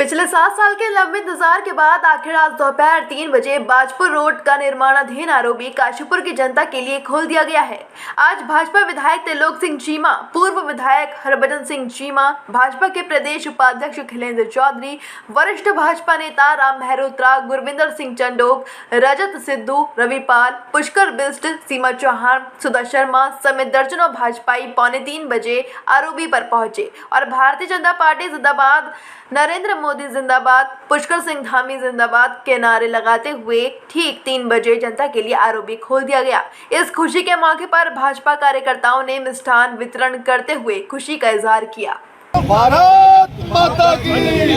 पिछले 7 साल के लंबे इंतजार के बाद आखिर आज दोपहर 3 बजे बाजपुर रोड का निर्माणाधीन आरओबी काशीपुर की जनता के लिए खोल दिया गया है। आज भाजपा विधायक त्रिलोक सिंह चीमा, पूर्व विधायक हरभजन सिंह चीमा, भाजपा के प्रदेश उपाध्यक्ष खिलेंद्र चौधरी, वरिष्ठ भाजपा नेता राम मेहरोत्रा, गुरविंदर सिंह चंडोक, रजत सिद्धू, रविपाल, पुष्कर बिष्ट, सीमा चौहान, सुधा शर्मा समेत दर्जनों भाजपाई 2:45 बजे आरओबी पर पहुंचे और भारतीय जनता पार्टी जिंदाबाद, नरेंद्र मोदी जिंदाबाद, पुष्कर सिंह धामी जिंदाबाद के नारे लगाते हुए ठीक 3 बजे जनता के लिए आरओबी खोल दिया गया। इस खुशी के मौके पर भाजपा कार्यकर्ताओं ने मिष्ठान वितरण करते हुए खुशी का इजहार किया। भारत माता की जय,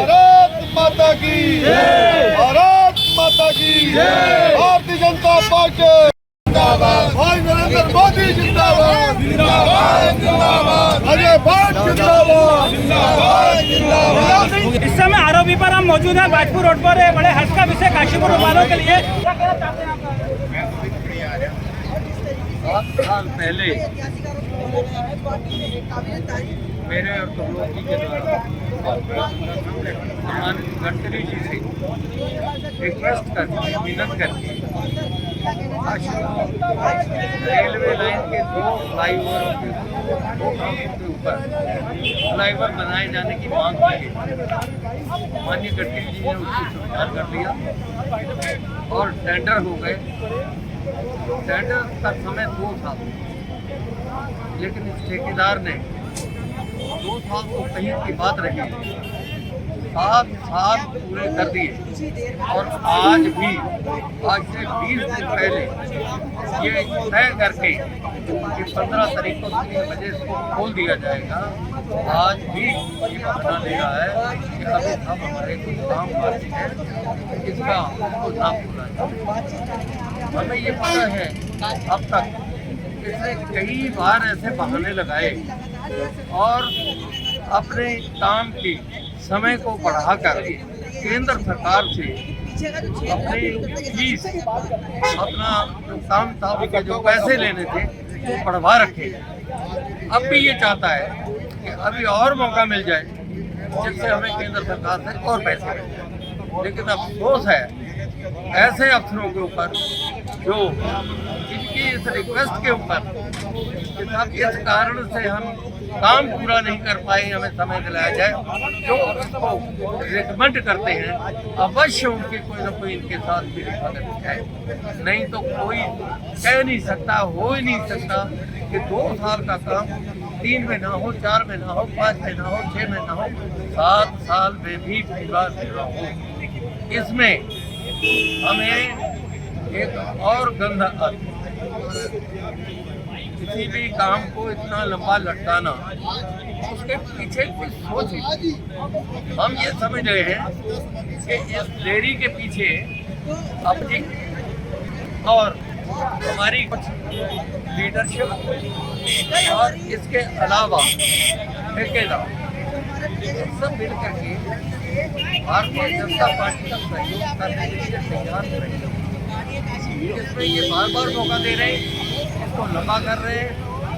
भारत माता की जय, भारत माता की जय, भारतीय जनता पार्टी जिंदाबाद, भाई नरेंद्र मोदी जिंदाबाद, जिंदाबाद जिंदाबाद, अजय भाट जिंदाबाद, जिंदाबाद जिंदाबाद। इस समय आरओबी पर हम मौजूद हैं बाजपुर रोड पर। बड़े हर्ष का विषय काशीपुर वालों के लिए। क्या कहना चाहते हैं आप? 7 साल पहले मेरे और त्रिलोक जी के द्वारा सम्मानित गडकरी जी से रिक्वेस्ट करके विनत करके रेलवे लाइन के 2 फ्लाईओवर के ऊपर फ्लाईओवर बनाए जाने की मांग की माननीय गडकरी जी ने उसको स्वीकार कर लिया और टेंडर हो गए। टेंडर का समय 2 साल, लेकिन इस ठेकेदार ने 2 साल तो कहीं की बात रही, 7 साल पूरे कर दिए और आज से 20 दिन पहले ये तय करके कि 15 तारीख को 3 बजे इसको खोल दिया जाएगा। आज भी ये बहाना ले रहा है कि अभी हम हमारे कुछ काम बाकी है, इसका हमको ना पूरा है। हमें ये पता है अब तक इसने कई बार ऐसे बहाने लगाए और अपने काम के समय को बढ़ाकर केंद्र सरकार से अपनी फीस, अपना जो काम था उसके जो पैसे लेने थे वो बढ़वा रखे। अब भी ये चाहता है कि अभी और मौका मिल जाए जिससे हमें केंद्र सरकार से और पैसे मिल। लेकिन अफसोस है ऐसे अफसरों के ऊपर जो जिनकी इस रिक्वेस्ट के ऊपर इस कारण से हम काम पूरा नहीं कर पाए, हमें समय दिलाया जाए, जो उसको रिकमेंड करते हैं अवश्य उनकी कोई ना कोई इनके साथ भी लिखा करनी चाहिए। नहीं तो कोई कह नहीं सकता, हो ही नहीं सकता कि 2 साल का काम 3 में ना हो, 4 में ना हो, 5 में ना हो, 6 में ना हो, 7 साल में भी पूरा ना हो। इसमें हमें एक और गंध आती है। किसी भी काम को इतना लंबा लटकाना, उसके पीछे कुछ सोच है। हम ये समझ रहे हैं कि इस देरी के पीछे अपनी और हमारी कुछ लीडरशिप और इसके अलावा ठेकेदार सब मिल करके भारतीय जनता पार्टी का सहयोग करने के लिए तैयार हो रहे हैं। इसमें ये बार बार मौका दे रहे हैं, इसको लंबा कर रहे हैं,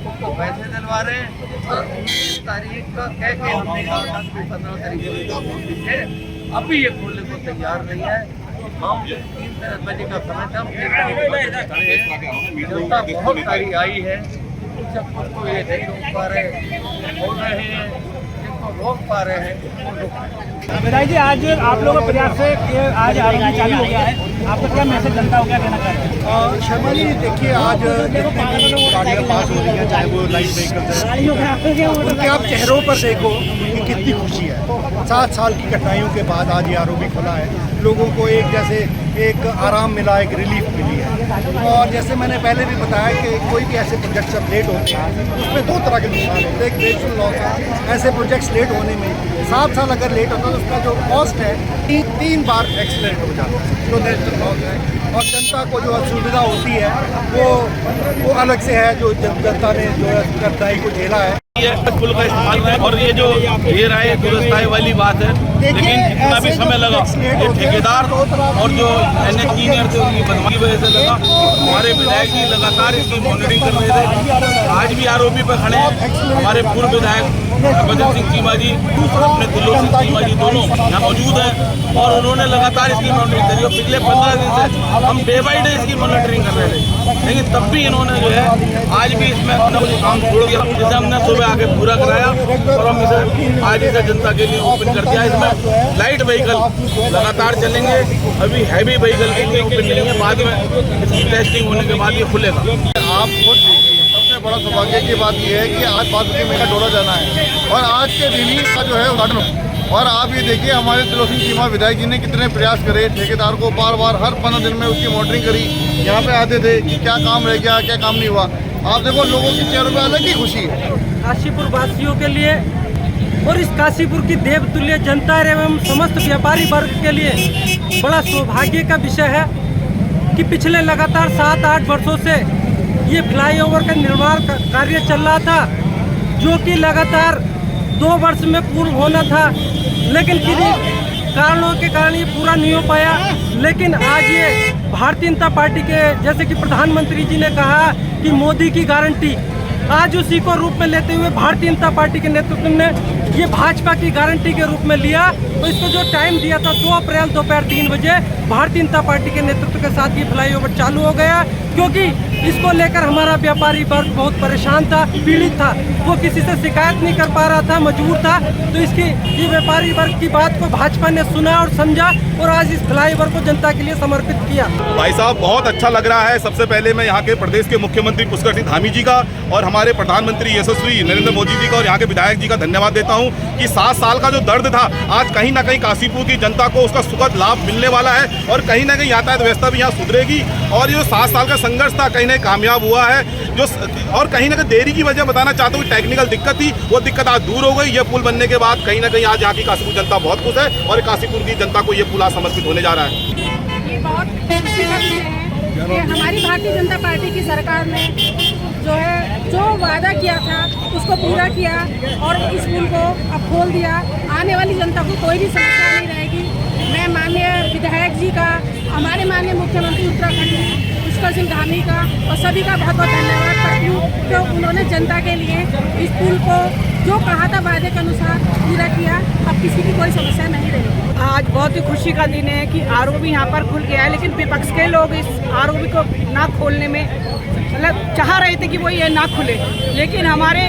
उसको पैसे दिलवा रहे हैं और 19 तारीख का कह के हमने कहा 15 तारीख को अभी ये खोलने को तैयार नहीं है। हम 3 बजे का समय था, जनता बहुत सारी आई है, सबको ये नहीं रोक पा रहे, बोल रहे हैं, जिनको रोक पा रहे हैं। विधायक जी, आज आप लोगों के प्रयास से आज आरओबी चालू हो गया है, आपका क्या मैसेज जनता को क्या कहना चाहते हैं? शर्मा जी देखिए, आज जितने भी गाड़ियाँ पास हो रही हैं, चाहे वो लाइट व्हीकल्स हैं, उनके आप चेहरों पर देखो कि कितनी खुशी है। 7 साल की कठिनाइयों के बाद आज ये आरओबी खुला है, लोगों को एक आराम मिला, एक रिलीफ मिली है। और जैसे मैंने पहले भी बताया कि कोई भी ऐसे प्रोजेक्ट जब लेट होते हैं उसमें 2 तरह के नुकसान होते हैं। एक नेचुरल लॉस है, ऐसे प्रोजेक्ट्स लेट होने में 7 साल अगर लेट होता है तो उसका जो कॉस्ट है 3 बार एक्सीलेंट हो जाता है, जो नेचुरल लॉस है। और जनता को जो असुविधा होती है वो अलग से है, जो जनता ने जो कठिनाई को झेला है। ये पुल का इस्तेमाल करें और ये जो देर आए दुरुस्त आए वाली बात है, लेकिन जितना भी समय लगा ये ठेकेदार और जो इंजीनियर थे उनकी बदमाशी की वजह से लगा। हमारे विधायक जी लगातार इसकी मॉनिटरिंग कर रहे थे। आज भी आरओबी पर खड़े हैं हमारे पूर्व विधायक हरभजन सिंह चीमा जी अपने दिलों सिंह चीमा जी दोनों यहाँ मौजूद हैं और उन्होंने लगातार इसकी मॉनिटरिंग करी और पिछले 15 दिन से हम डे बाई डे इसकी मॉनिटरिंग कर रहे थे, लेकिन तब भी इन्होंने जो है आज भी इसमें अपना काम छोड़ दिया, जिसे हमने सुबह आके पूरा कराया और हम इसे आज इसे जनता के लिए ओपन कर दिया। इसमें लाइट व्हीकल लगातार चलेंगे, अभी हैवी व्हीकल के लिए ओपन नहीं है, बाद में इसकी टेस्टिंग होने के बाद ये खुलेगा। आप खुद देखिए, सबसे बड़ा सौभाग्य की बात यह है कि आज बासुकी मेला डोला जाना है और आज के दिन ही का जो है उद्घाटन। और आप ये देखिए हमारे दिलों सिंह चीमा विधायक जी ने कितने प्रयास करे, ठेकेदार को बार बार हर 15 दिन में उसकी मॉनिटरिंग करी, यहाँ पे आते थे कि क्या काम रह गया, क्या काम नहीं हुआ। आप देखो लोगों के चेहरों पे अलग ही खुशी है। काशीपुर वासियों के लिए और इस काशीपुर की देवतुल्य जनता एवं समस्त व्यापारी वर्ग के लिए बड़ा सौभाग्य का विषय है कि पिछले लगातार 7-8 वर्षों से ये फ्लाईओवर का निर्माण कार्य चल रहा था, जो कि लगातार 2 वर्ष में पूर्ण होना था, लेकिन किन्हीं कारणों के कारण ये पूरा नहीं हो पाया। लेकिन आज ये भारतीय जनता पार्टी के, जैसे कि प्रधानमंत्री जी ने कहा कि मोदी की गारंटी, आज उसी को रूप में लेते हुए भारतीय जनता पार्टी के नेतृत्व ने ये भाजपा की गारंटी के रूप में लिया। तो इसको जो टाइम दिया था 2 अप्रैल दोपहर 3 बजे, भारतीय जनता पार्टी के नेतृत्व के साथ ये फ्लाईओवर चालू हो गया, क्योंकि इसको लेकर हमारा व्यापारी वर्ग बहुत परेशान था, पीड़ित था, वो किसी से शिकायत नहीं कर पा रहा था, मजबूर था। तो इसकी ये व्यापारी वर्ग की बात को भाजपा ने सुना और समझा और आज इस फ्लाईओवर को जनता के लिए समर्पित किया। भाई साहब बहुत अच्छा लग रहा है। सबसे पहले मैं यहाँ के प्रदेश के मुख्यमंत्री पुष्कर सिंह धामी जी का और हमारे प्रधानमंत्री यशस्वी नरेंद्र मोदी जी का और यहाँ के विधायक जी का धन्यवाद देता हूँ कि 7 साल का जो दर्द था, आज कहीं ना कहीं काशीपुर की जनता को उसका सुखद लाभ मिलने वाला है और कहीं ना कहीं यातायात व्यवस्था भी यहाँ सुधरेगी और ये जो 7 साल का संघर्ष था कहीं ना कामयाब हुआ है। जो और कहीं ना कहीं देरी की वजह बताना चाहता हूँ, टेक्निकल दिक्कत थी, वो दिक्कत आज दूर हो गई। ये पुल बनने के बाद कहीं ना कहीं आज यहाँ की काशीपुर जनता बहुत खुश है और काशीपुर की जनता को ये पुल आज समर्पित होने जा रहा है। ये बहुत खुशी का विषय है कि हमारी भारतीय जनता पार्टी की सरकार ने जो वादा किया था उसको पूरा किया और इस पुल को अब खोल दिया। आने वाली जनता को कोई भी समस्या नहीं रहेगी। मैं माननीय विधायक जी का, हमारे माननीय मुख्यमंत्री उत्तराखंड पुष्कर सिंह धामी का और सभी का बहुत बहुत धन्यवाद करती हूँ, तो उन्होंने जनता के लिए इस पुल को जो कहा था वादे के अनुसार पूरा किया। अब किसी की कोई समस्या नहीं रही। आज बहुत ही खुशी का दिन है कि आरओबी यहाँ पर खुल गया है, लेकिन विपक्ष के लोग इस आरओबी को ना खोलने में मतलब चाह रहे थे कि वो ये ना खुले, लेकिन हमारे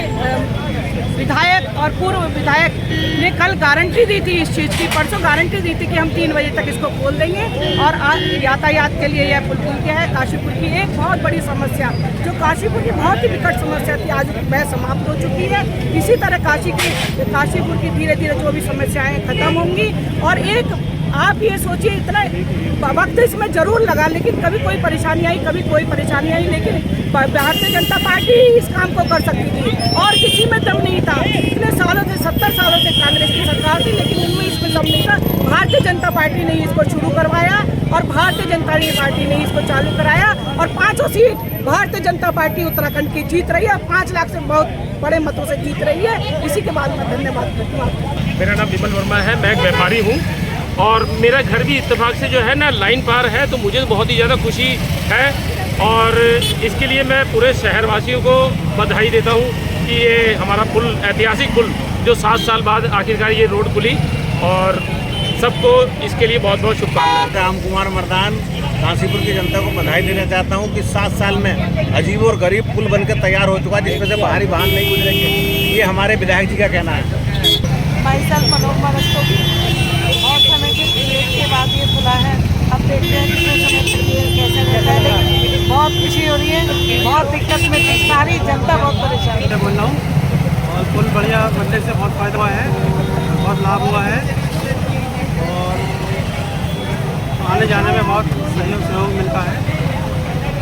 विधायक और पूर्व विधायक ने कल गारंटी दी थी इस चीज़ की, परसों गारंटी दी थी कि हम 3 बजे तक इसको खोल देंगे और आज यातायात के लिए यह पुल खुल गया है। काशीपुर की एक बहुत बड़ी समस्या, जो काशीपुर की बहुत ही विकट समस्या थी, आज वह समाप्त हो चुकी है। इसी तरह काशीपुर की धीरे धीरे जो भी समस्याएं खत्म होंगी और एक आप ये सोचिए, इतना वक्त इसमें जरूर लगा, लेकिन कभी कोई परेशानी आई, कभी कोई परेशानी आई, लेकिन भारतीय जनता पार्टी इस काम को कर सकती थी और किसी में दम नहीं था। इतने सालों से 70 सालों से कांग्रेस की सरकार थी, लेकिन उनमें इसमें दम नहीं था। भारतीय जनता पार्टी ने इसको शुरू करवाया और भारतीय जनता पार्टी ने इसको चालू कराया और 5 सीट भारतीय जनता पार्टी उत्तराखंड की जीत रही है। 5 लाख से बहुत बड़े मतों से जीत रही है। इसी के बाद मैं धन्यवाद करती हूँ। मेरा नाम विमल वर्मा है, मैं एक व्यापारी हूँ और मेरा घर भी इत्तेफाक से जो है ना लाइन पार है, तो मुझे बहुत ही ज़्यादा खुशी है और इसके लिए मैं पूरे शहरवासियों को बधाई देता हूँ कि ये हमारा पुल, ऐतिहासिक पुल, जो 7 साल बाद आखिरकार ये रोड खुली और सबको इसके लिए बहुत बहुत शुभकामनाएं। राम कुमार मर्दान काशीपुर की जनता को बधाई देना चाहता हूँ कि 7 साल में अजीब और गरीब पुल बनकर तैयार हो चुका है, जिसमें से बाहरी वाहन नहीं गुजरेंगे। ये हमारे विधायक जी का कहना है। 22 साल मनोरमा रस्तों की बहुत समय के वेट के बाद ये खुला है। अब देखते हैं कितने समय तक ये कैसे रहता है, लेकिन बहुत खुशी हो रही है। बहुत दिक्कत में थी सारी जनता, बहुत परेशान है। बोल रहा हूँ और पुल बढ़िया बनने से बहुत फ़ायदा हुआ है, बहुत लाभ हुआ है।